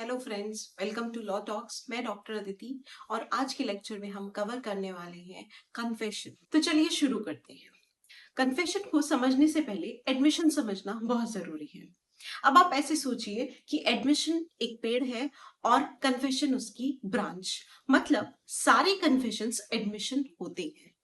Hello friends, welcome to law talks. मैं doctor Aditi और आज के लेक्चर में हम कवर करने वाले हैं कन्फेशन। तो चलिए शुरू करते हैं। कन्फेशन को समझने से पहले एडमिशन समझना बहुत जरूरी है। अब आप ऐसे सोचिए कि एडमिशन एक पेड़ है और कन्फेशन उसकी ब्रांच। मतलब सारे कन्फेशंस एडमिशन होते हैं।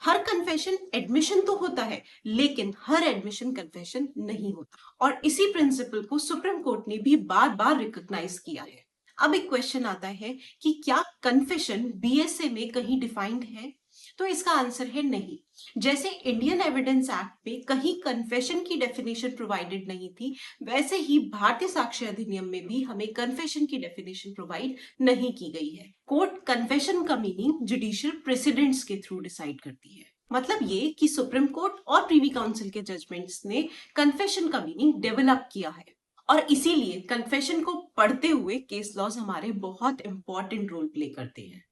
हर कन्फेशन एडमिशन तो होता है, लेकिन हर एडमिशन कन्फेशन नहीं होता। और इसी प्रिंसिपल को सुप्रीम कोर्ट ने भी बार बार रिकॉग्नाइज किया है। अब एक क्वेश्चन आता है कि क्या कन्फेशन बीएसए में कहीं डिफाइंड है? तो इसका आंसर है नहीं। जैसे इंडियन एविडेंस एक्ट में कहीं कन्फेशन की डेफिनेशन प्रोवाइडेड नहीं थी, वैसे ही भारतीय साक्ष्य अधिनियम में भी हमें कन्फेशन की डेफिनेशन प्रोवाइड नहीं की गई है। कोर्ट कन्फेशन का मीनिंग जुडिशियल प्रेसिडेंट्स के थ्रू डिसाइड करती है। मतलब ये कि सुप्रीम कोर्ट और प्रीवी काउंसिल के जजमेंट्स ने कन्फेशन का मीनिंग डेवलप किया है और इसीलिए कन्फेशन को पढ़ते हुए केस लॉज हमारे बहुत इंपॉर्टेंट रोल प्ले करते हैं।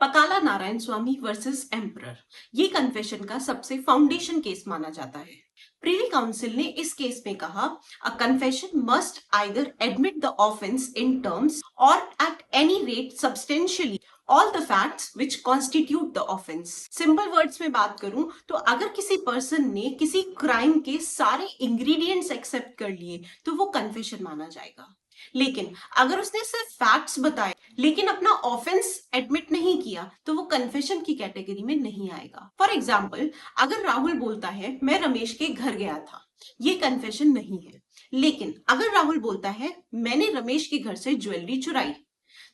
पकाला नारायण स्वामी वर्सेस एम्परर, ये कन्फेशन का सबसे फाउंडेशन केस माना जाता है। प्रीवी काउंसिल ने इस केस में कहा, a confession must either admit the offence in terms और at any rate substantially all the facts which constitute the offence. Simple words में बात करूं तो अगर किसी पर्सन ने किसी क्राइम के सारे इंग्रेडिएंट्स एक्सेप्ट कर लिए तो वो कन्फेशन माना जाएगा। लेकिन अगर उसने सिर्फ फैक्ट्स बताए लेकिन अपना ऑफेंस एडमिट नहीं किया तो वो कन्फेशन की कैटेगरी में नहीं आएगा। फॉर एग्जाम्पल, अगर राहुल बोलता है मैं रमेश के घर गया था, ये कन्फेशन नहीं है। लेकिन अगर राहुल बोलता है मैंने रमेश के घर से ज्वेलरी चुराई,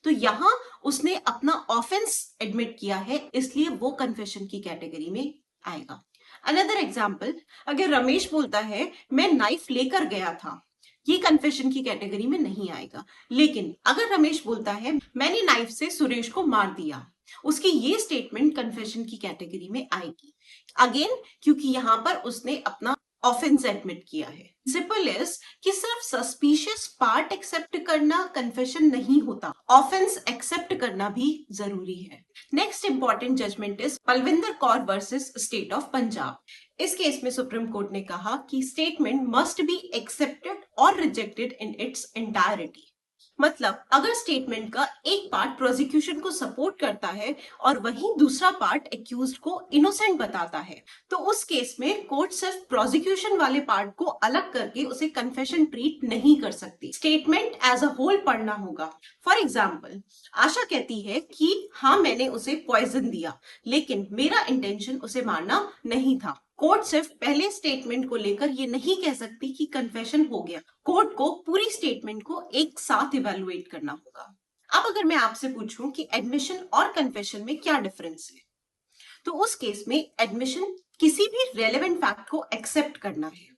तो यहां उसने अपना ऑफेंस एडमिट किया है, इसलिए वो कन्फेशन की कैटेगरी में आएगा। अनदर एग्जाम्पल, अगर रमेश बोलता है मैं नाइफ लेकर गया था, ये कन्फेशन की कैटेगरी में नहीं आएगा। लेकिन अगर रमेश बोलता है मैंने नाइफ से सुरेश को मार दिया, उसकी ये स्टेटमेंट कन्फेशन की कैटेगरी में आएगी। अगेन, क्योंकि यहां पर उसने अपना ऑफेंस एडमिट किया है। सिंपल इज कि सिर्फ सस्पिशियस पार्ट एक्सेप्ट करना कन्फेशन नहीं होता, ऑफेंस एक्सेप्ट करना भी जरूरी है। Next important judgment is Palwinder Kaur versus state of Punjab. इस केस में सुप्रीम कोर्ट ने कहा कि स्टेटमेंट मस्ट बी एक्सेप्टेड और रिजेक्टेड इन इट्स एंटायरिटी। मतलब अगर स्टेटमेंट का एक पार्ट प्रोसिक्यूशन को सपोर्ट करता है और वहीं दूसरा पार्ट एक्यूज्ड को इनोसेंट बताता है, तो उस केस में कोर्ट सिर्फ प्रोसिक्यूशन वाले पार्ट को अलग करके उसे कन्फेशन ट्रीट नहीं कर सकती, स्टेटमेंट एज अ होल पढ़ना होगा। फॉर एग्जाम्पल, आशा कहती है कि हाँ मैंने उसे पॉइजन दिया, लेकिन मेरा इंटेंशन उसे मारना नहीं था। कोर्ट सिर्फ पहले स्टेटमेंट को लेकर ये नहीं कह सकती कि कन्फेशन हो गया। कोर्ट को पूरी स्टेटमेंट को एक साथ इवैल्यूएट करना होगा। अब अगर मैं आपसे पूछूं कि एडमिशन और कन्फेशन में क्या डिफरेंस है, तो उस केस में एडमिशन किसी भी रेलेवेंट फैक्ट को एक्सेप्ट करना है,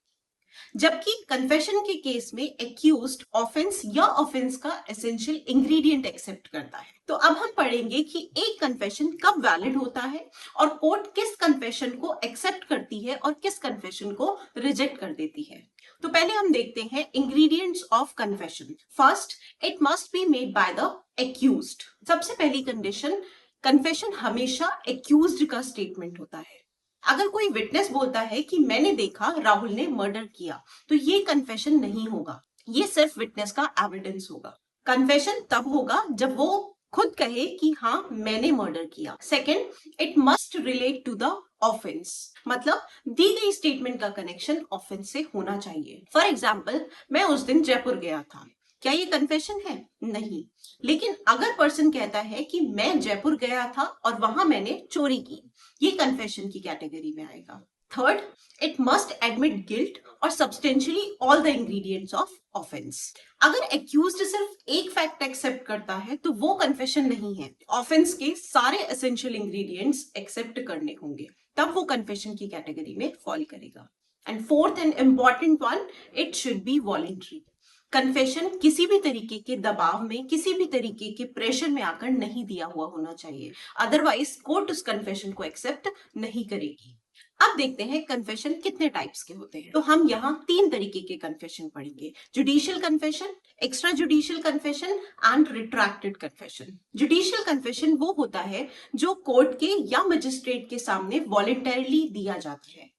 जबकि कन्फेशन के केस में एक्यूज्ड ऑफेंस या ऑफेंस का एसेंशियल इंग्रेडिएंट एक्सेप्ट करता है। तो अब हम पढ़ेंगे कि एक कन्फेशन कब वैलिड होता है और कोर्ट किस कन्फेशन को एक्सेप्ट करती है और किस कन्फेशन को रिजेक्ट कर देती है। तो पहले हम देखते हैं ingredients of confession. First, it must be made by the accused. सबसे पहली कंडीशन, कन्फेशन हमेशा एक्यूज्ड का स्टेटमेंट होता है। अगर कोई विटनेस बोलता है कि मैंने देखा राहुल ने मर्डर किया, तो ये कन्फेशन नहीं होगा, ये सिर्फ विटनेस का एविडेंस होगा। कन्फेशन तब होगा जब वो खुद कहे कि हाँ मैंने मर्डर किया। Second, it must relate to the offence. मतलब दी गई स्टेटमेंट का कनेक्शन ऑफेंस से होना चाहिए। फॉर एग्जाम्पल, मैं उस दिन जयपुर गया था, क्या ये कन्फेशन है? नहीं। लेकिन अगर पर्सन कहता है कि मैं जयपुर गया था और वहां मैंने चोरी की, ये कन्फेशन की कैटेगरी में आएगा। Third, it must admit guilt और substantially all the ingredients of offence. अगर एक्यूज्ड सिर्फ एक फैक्ट एक्सेप्ट करता है तो वो कन्फेशन नहीं है, ऑफेंस के सारे एसेंशियल इंग्रेडिएंट्स एक्सेप्ट करने होंगे, तब वो कन्फेशन की कैटेगरी में फॉल करेगा। And fourth and important one, it should be voluntary. Confession किसी भी तरीके के दबाव में, किसी भी तरीके के प्रेशर में आकर नहीं दिया हुआ होना चाहिए, अदरवाइज कोर्ट उस कन्फेशन को एक्सेप्ट नहीं करेगी। अब देखते हैं कन्फेशन कितने टाइप्स के होते हैं। तो हम यहाँ 3 तरीके के कन्फेशन पढ़ेंगे, judicial confession, extra judicial confession and retracted confession. Judicial confession वो होता है जो कोर्ट के या मजिस्ट्रेट के सामने वॉलेंटरीली दिया जाता है।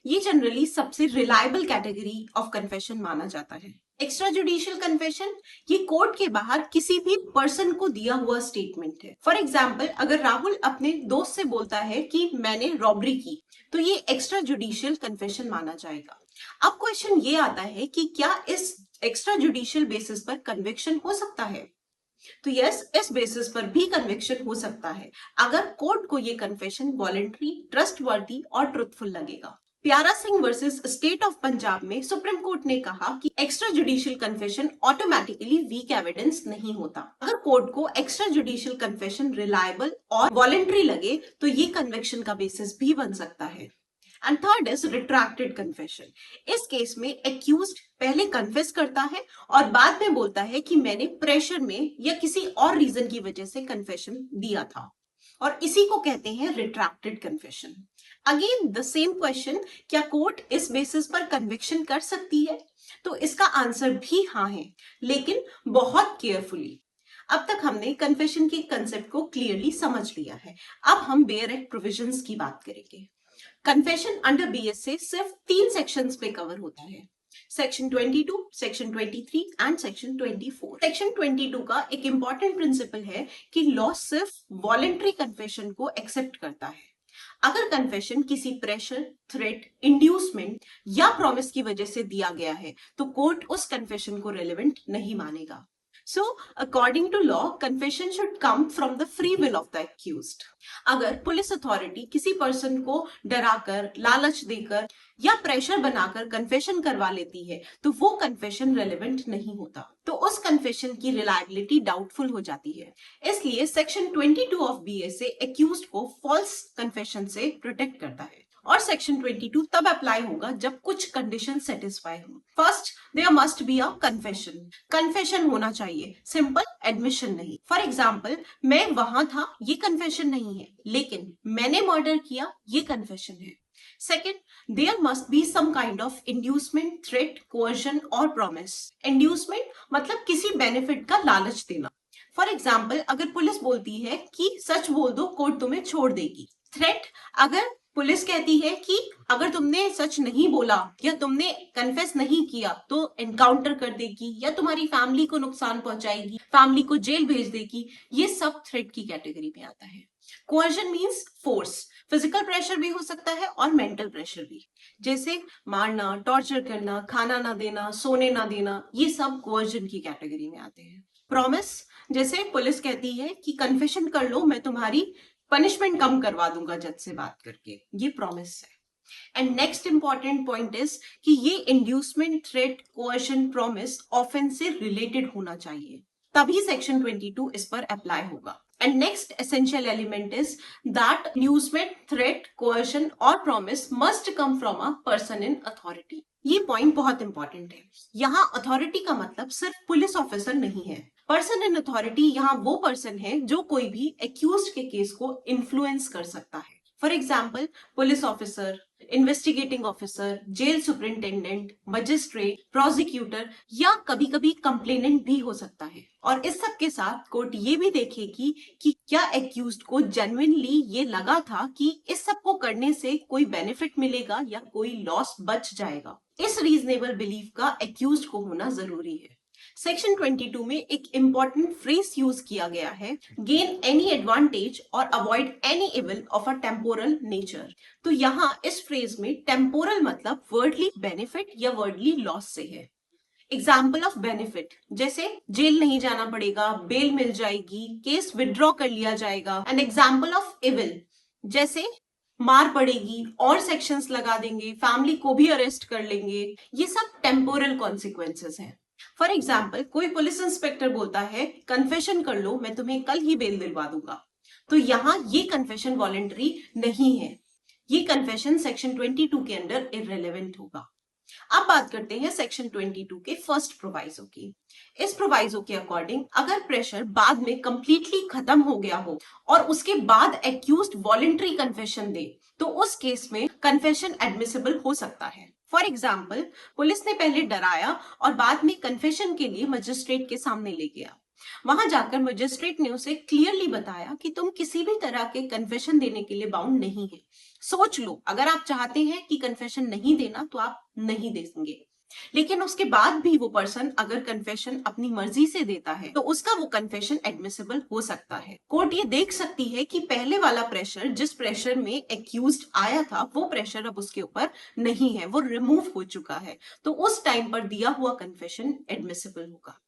ये जनरली सबसे रिलायबल कैटेगरी ऑफ कन्फेशन माना जाता है। एक्स्ट्रा जुडिशियल कन्फेशन ये कोर्ट के बाहर किसी भी पर्सन को दिया हुआ स्टेटमेंट है। फॉर एग्जाम्पल, अगर राहुल अपने दोस्त से बोलता है कि मैंने रॉबरी की, तो ये एक्स्ट्रा जुडिशियल कन्फेशन माना जाएगा। अब क्वेश्चन ये आता है कि क्या इस एक्स्ट्रा जुडिशियल बेसिस पर कन्विक्शन हो सकता है? तो यस, इस बेसिस पर भी कन्विक्शन हो सकता है अगर कोर्ट को ये कन्फेशन वॉलेंट्री, ट्रस्टवर्दी और ट्रुथफुल लगेगा। Pyara Singh versus state of Punjab में सुप्रीम कोर्ट ने कहा कि extra judicial confession automatically weak evidence नहीं होता। अगर कोर्ट को एक्स्ट्रा जुडिशियल कन्फेशन रिलायबल और वॉलेंट्री लगे तो ये कन्विक्शन का बेसिस भी बन सकता है। And third is retracted confession. इस केस में एक्यूज्ड पहले कन्फेस करता है और बाद में बोलता है कि मैंने प्रेशर में या किसी और रीजन की वजह से कन्फेशन दिया था, और इसी को कहते हैं retracted confession. Again the same question, क्या कोर्ट इस बेसिस पर कन्विक्शन कर सकती है? तो इसका आंसर भी हाँ है, लेकिन बहुत केयरफुली। अब तक हमने कन्फेशन के कंसेप्ट को क्लियरली समझ लिया है। अब हम बेयर एक्ट प्रोविजंस की बात करेंगे। कन्फेशन अंडर बीएसए सिर्फ 3 सेक्शंस पे कवर होता है, section 22, section 23 and section 24। Section 22 का एक इंपॉर्टेंट प्रिंसिपल है कि लॉ सिर्फ वॉलेंट्री कन्फेशन को एक्सेप्ट करता है। अगर कन्फेशन किसी प्रेशर, थ्रेट, इंड्यूसमेंट या प्रॉमिस की वजह से दिया गया है तो कोर्ट उस कन्फेशन को रेलेवेंट नहीं मानेगा। So, according to law, confession should come from the free will of the accused. अगर पुलिस अथॉरिटी किसी पर्सन को डराकर, लालच देकर या प्रेशर बनाकर कन्फेशन करवा लेती है तो वो कन्फेशन रेलेवेंट नहीं होता, तो उस कन्फेशन की रिलायबिलिटी डाउटफुल हो जाती है। इसलिए सेक्शन 22 ऑफ बीएसए एक्यूज्ड को फॉल्स कन्फेशन से प्रोटेक्ट करता है। और सेक्शन 22 तब अप्लाई होगा जब कुछ कंडीशन सेटिस्फाई हो। First, there must be a confession. Confession होना चाहिए, सिंपल एडमिशन नहीं। फॉर एग्जाम्पल, मैं वहां था, ये कन्फेशन नहीं है, लेकिन मैंने मर्डर किया, ये कन्फेशन है। Second, there must be some kind of inducement, threat, coercion और प्रॉमिस। इंड्यूसमेंट मतलब किसी बेनिफिट का लालच देना। फॉर एग्जाम्पल, अगर पुलिस बोलती है कि सच बोल दो, कोर्ट तुम्हें छोड़ देगी। थ्रेट, अगर पुलिस कहती है कि अगर तुमने सच नहीं बोला या तुमने कन्फेस नहीं किया तो एनकाउंटर कर देगी या तुम्हारी फैमिली को नुकसान पहुंचाएगी, फैमिली को जेल भेज देगी, ये सब थ्रेट की कैटेगरी में आता है। Coercion means force, physical pressure भी हो सकता है और मेंटल प्रेशर भी, जैसे मारना, टॉर्चर करना, खाना ना देना, सोने ना देना, ये सब कोअर्जन की कैटेगरी में आते हैं। प्रॉमिस, जैसे पुलिस कहती है कि कन्फेशन कर लो, मैं तुम्हारी पनिशमेंट कम करवा दूंगा जज से बात करके, ये प्रॉमिस है। And next important point is कि ये inducement, threat, coercion, promise offence से रिलेटेड होना चाहिए, तभी सेक्शन 22 इस पर अप्लाई होगा। And next essential element is that inducement, threat, coercion और promise must come from a person in authority. ये पॉइंट बहुत इंपॉर्टेंट है। यहाँ अथॉरिटी का मतलब सिर्फ पुलिस ऑफिसर नहीं है। पर्सन इन अथॉरिटी यहाँ वो पर्सन है जो कोई भी एक्यूज्ड के केस को इन्फ्लुएंस कर सकता है। For example, police officer, investigating officer, jail superintendent, magistrate, prosecutor या कभी कभी कंप्लेनेंट भी हो सकता है। और इस सब के साथ कोर्ट ये भी देखेगी कि क्या एक्यूज्ड को जेन्युइनली ये लगा था कि इस सब को करने से कोई बेनिफिट मिलेगा या कोई लॉस बच जाएगा। इस रीजनेबल बिलीफ का एक्यूज्ड को होना जरूरी है। सेक्शन 22 में एक इंपॉर्टेंट फ्रेज यूज किया गया है, गेन एनी एडवांटेज और avoid any evil of a temporal nature. तो यहाँ इस फ्रेज में टेम्पोरल मतलब वर्डली बेनिफिट या वर्डली लॉस से है। एग्जाम्पल ऑफ बेनिफिट, जैसे जेल नहीं जाना पड़ेगा, बेल मिल जाएगी, केस विड्रॉ कर लिया जाएगा। एंड एग्जाम्पल ऑफ इविल, जैसे मार पड़ेगी और सेक्शंस लगा देंगे, फैमिली को भी अरेस्ट कर लेंगे, ये सब टेम्पोरल कॉन्सिक्वेंसेस हैं। फॉर एग्जाम्पल, कोई पुलिस इंस्पेक्टर बोलता है कन्फेशन कर लो, मैं तुम्हें कल ही बेल दिलवा दूंगा, तो यहाँ ये कन्फेशन वॉलेंटरी नहीं है, ये कन्फेशन सेक्शन 22 के अंडर इररिलेवेंट होगा। अब बात करते हैं सेक्शन 22 के फर्स्ट प्रोवाइजो की। इस प्रोवाइजो के अकॉर्डिंग अगर प्रेशर बाद में कंप्लीटली खत्म हो गया हो और उसके बाद एक्यूज्ड वॉलेंटरी कन्फेशन दे तो उस केस में कन्फेशन एडमिसिबल हो सकता है। फॉर एग्जाम्पल, पुलिस ने पहले डराया और बाद में कन्फेशन के लिए मजिस्ट्रेट के सामने ले गया। वहां जाकर मजिस्ट्रेट ने उसे क्लियरली बताया कि तुम किसी भी तरह के कन्फेशन देने के लिए बाउंड नहीं है। सोच लो, अगर आप चाहते हैं कि कन्फेशन नहीं देना तो आप नहीं दे देंगे। लेकिन उसके बाद भी वो पर्सन अगर कन्फेशन अपनी मर्जी से देता है तो उसका वो कन्फेशन एडमिसिबल हो सकता है। कोर्ट ये देख सकती है कि पहले वाला प्रेशर, जिस प्रेशर में एक्यूज्ड आया था, वो प्रेशर अब उसके ऊपर नहीं है, वो रिमूव हो चुका है, तो उस टाइम पर दिया हुआ कन्फेशन एडमिसिबल होगा।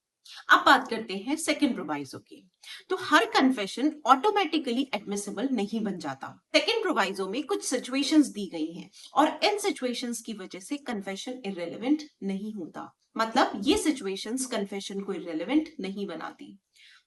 अब बात करते हैं सेकंड प्रोवाइजो की। तो हर कन्फेशन ऑटोमेटिकली एडमिसिबल नहीं बन जाता। सेकंड प्रोवाइजो में कुछ सिचुएशंस दी गई हैं और इन सिचुएशंस की वजह से कन्फेशन इररिलेवेंट नहीं होता। मतलब ये सिचुएशंस कन्फेशन को इररिलेवेंट नहीं बनाती।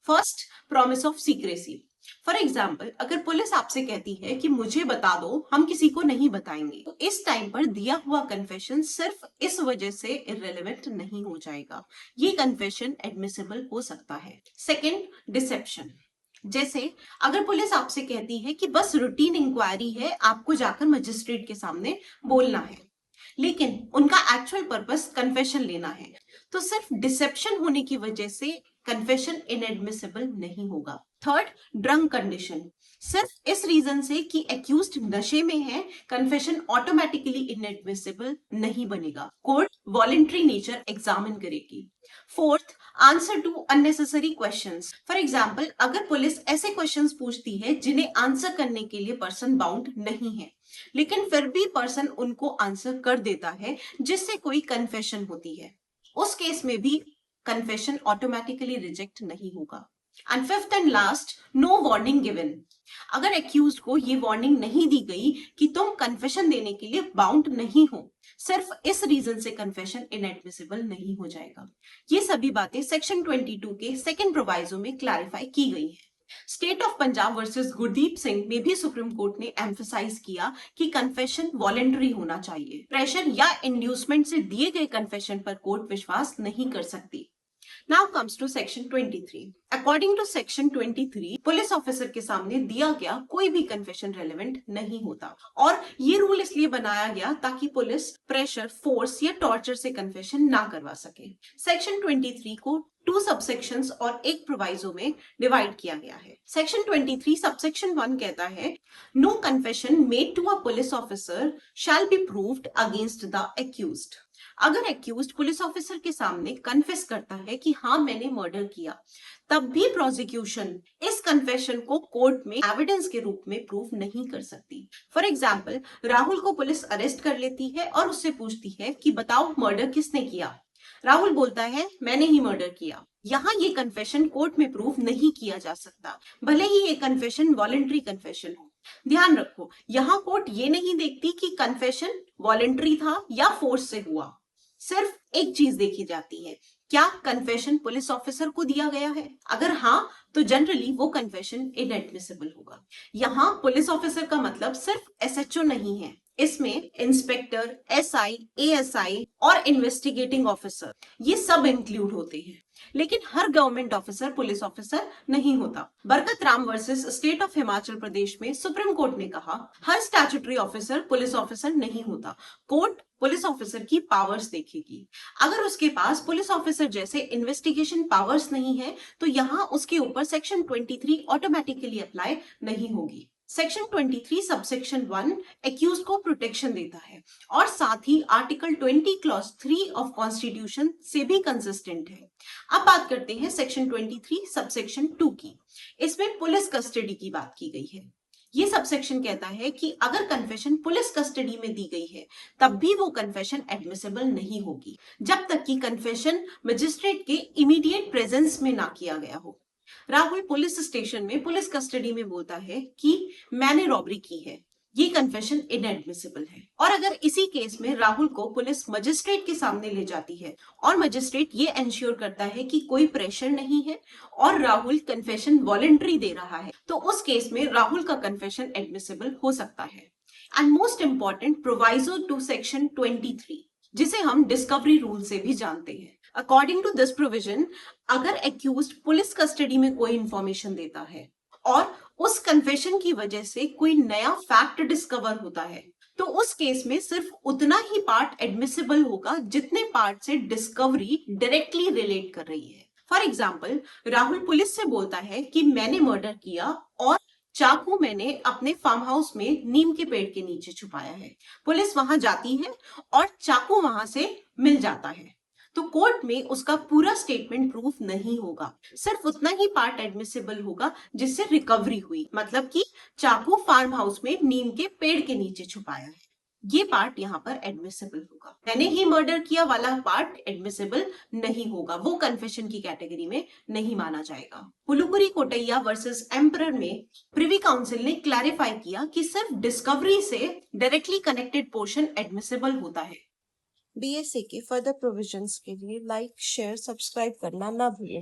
First, promise of secrecy. For example, अगर पुलिस आपसे कहती है कि मुझे बता दो, हम किसी को नहीं बताएंगे, तो इस टाइम पर दिया हुआ कन्फेशन सिर्फ इस वजह से इररिलेवेंट नहीं हो जाएगा, ये कन्फेशन एडमिसिबल हो सकता है। Second, deception. जैसे अगर पुलिस आपसे कहती है कि बस रूटीन इंक्वायरी है, आपको जाकर मजिस्ट्रेट के सामने बोलना है, लेकिन उनका एक्चुअल पर्पस कन्फेशन लेना है, तो सिर्फ डिसेप्शन होने की वजह से कन्फेशन इनएडमिसिबल नहीं होगा। Third, drunk condition. सिर्फ इस रीजन से कि एक्यूज्ड नशे में है, कन्फेशन ऑटोमेटिकली इनएडमिसिबल नहीं बनेगा। कोर्ट वॉलेंट्री नेचर एग्जामिन करेगी। Fourth, answer to unnecessary questions. For example, अगर पुलिस ऐसे क्वेश्चंस पूछती है जिन्हें आंसर करने के लिए पर्सन बाउंड नहीं है, लेकिन फिर भी पर्सन उनको आंसर कर देता है जिससे कोई कन्फेशन होती है, उस केस में भी कन्फेशन ऑटोमेटिकली रिजेक्ट नहीं होगा। And fifth and last, no warning given. अगर एक्यूज्ड को ये वार्निंग नहीं दी गई कि तुम कन्फेशन देने के लिए बाउंड नहीं हो, सिर्फ इस रीजन से कन्फेशन इनएडमिसिबल नहीं हो जाएगा। ये सभी बातें सेक्शन 22 के सेकंड प्रोवाइजो में क्लैरिफाई की गई है। State of Punjab versus Gurdeep Singh में भी सुप्रीम कोर्ट ने एम्फसाइज किया कि कन्फेशन वॉलेंटरी होना चाहिए। प्रेशर या इंड्यूसमेंट से दिए गए कन्फेशन पर कोर्ट विश्वास नहीं कर सकती। Now comes to section 23. According to section 23, police officer के सामने दिया गया कोई भी कन्फेशन रेलेवेंट नहीं होता, और ये रूल इसलिए बनाया गया ताकि पुलिस प्रेशर, फोर्स या टॉर्चर से कन्फेशन ना करवा सके। सेक्शन 23 को 2 सबसेक्शंस और एक प्रोवाइजो में डिवाइड किया गया है। सेक्शन 23 सबसेक्शन 1 कहता है, no confession made to a police officer shall be proved against the accused. अगर एक्यूज्ड पुलिस ऑफिसर के सामने कन्फेस करता है कि हाँ मैंने मर्डर किया, तब भी प्रोसिक्यूशन इस कन्फेशन को कोर्ट में एविडेंस के रूप में प्रूव नहीं कर सकती। फॉर एग्जाम्पल, राहुल को पुलिस अरेस्ट कर लेती है और उससे पूछती है कि बताओ मर्डर किसने किया। राहुल बोलता है मैंने ही मर्डर किया। यहाँ ये कन्फेशन कोर्ट में प्रूव नहीं किया जा सकता, भले ही ये कन्फेशन वॉलेंट्री कन्फेशन हो। ध्यान रखो, यहाँ कोर्ट ये नहीं देखती कि कन्फेशन वॉलेंट्री था या फोर्स से हुआ, सिर्फ एक चीज देखी जाती है, क्या कन्फेशन पुलिस ऑफिसर को दिया गया है। अगर हाँ, तो जनरली वो कन्फेशन इनएडमिसिबल होगा। यहाँ पुलिस ऑफिसर का मतलब सिर्फ एसएचओ नहीं है, इसमें इंस्पेक्टर, एसआई, एएसआई और इन्वेस्टिगेटिंग ऑफिसर ये सब इंक्लूड होते हैं। लेकिन हर गवर्नमेंट ऑफिसर पुलिस ऑफिसर नहीं होता। Barkat Ram versus state of Himachal Pradesh में सुप्रीम कोर्ट ने कहा, हर स्टैट्यूटरी ऑफिसर पुलिस ऑफिसर नहीं होता। कोर्ट पुलिस ऑफिसर की पावर्स देखेगी। अगर उसके पास पुलिस ऑफिसर जैसे इन्वेस्टिगेशन पावर्स नहीं है, तो यहाँ उसके ऊपर सेक्शन 23 ऑटोमेटिकली अप्लाई नहीं होगी। सेक्शन 23 सबसेक्शन 1 एक्यूज को प्रोटेक्शन देता है और साथ ही आर्टिकल 20 क्लॉज 3 ऑफ कॉन्स्टिट्यूशन से भी कंसिस्टेंट है। अब बात करते हैं सेक्शन 23 सबसेक्शन 2 की। इसमें पुलिस कस्टडी की बात की गई है। ये सबसेक्शन कहता है कि अगर कन्फेशन पुलिस कस्टडी में दी गई है, तब भी वो कन्फेशन एडमिसिबल नहीं होगी, जब तक कि कन्फेशन मजिस्ट्रेट के इमीडिएट प्रेजेंस में ना किया गया हो। राहुल पुलिस स्टेशन में पुलिस कस्टडी में बोलता है कि मैंने रॉबरी की है, ये कन्फेशन इनएडमिसिबल है। और अगर इसी केस में राहुल को पुलिस मजिस्ट्रेट के सामने ले जाती है और मजिस्ट्रेट ये एंश्योर करता है कि कोई प्रेशर नहीं है और राहुल कन्फेशन वॉलेंट्री दे रहा है, तो उस केस में राहुल का कन्फेशन एडमिसिबल हो सकता है। And most important, proviso to section 23, जिसे हम डिस्कवरी रूल से भी जानते हैं। अकॉर्डिंग टू दिस प्रोविजन, अगर एक्यूज्ड पुलिस कस्टडी में कोई इंफॉर्मेशन देता है और उस कन्फेशन की वजह से कोई नया फैक्ट डिस्कवर होता है, तो उस केस में सिर्फ उतना ही पार्ट एडमिसिबल होगा जितने पार्ट से डिस्कवरी डायरेक्टली रिलेट कर रही है। फॉर एग्जाम्पल, राहुल पुलिस से बोलता है कि मैंने मर्डर किया और चाकू मैंने अपने फार्म हाउस में नीम के पेड़ के नीचे छुपाया है। पुलिस वहां जाती है और चाकू वहां से मिल जाता है। तो कोर्ट में उसका पूरा स्टेटमेंट प्रूफ नहीं होगा, सिर्फ उतना ही पार्ट एडमिसिबल होगा जिससे रिकवरी हुई, मतलब कि चाकू फार्म हाउस में नीम के पेड़ के नीचे छुपाया है, ये पार्ट यहाँ पर एडमिसिबल होगा। मैंने ही मर्डर किया वाला पार्ट एडमिसिबल नहीं होगा, वो कन्फेशन की कैटेगरी में नहीं माना जाएगा। पुलुकुरी कोटैया वर्सेस एम्परर में प्रिवी काउंसिल ने क्लैरिफाई किया कि सिर्फ डिस्कवरी से डायरेक्टली कनेक्टेड पोर्शन एडमिसिबल होता है। BSA के फर्दर प्रोविजंस के लिए लाइक, शेयर, सब्सक्राइब करना ना भूलें।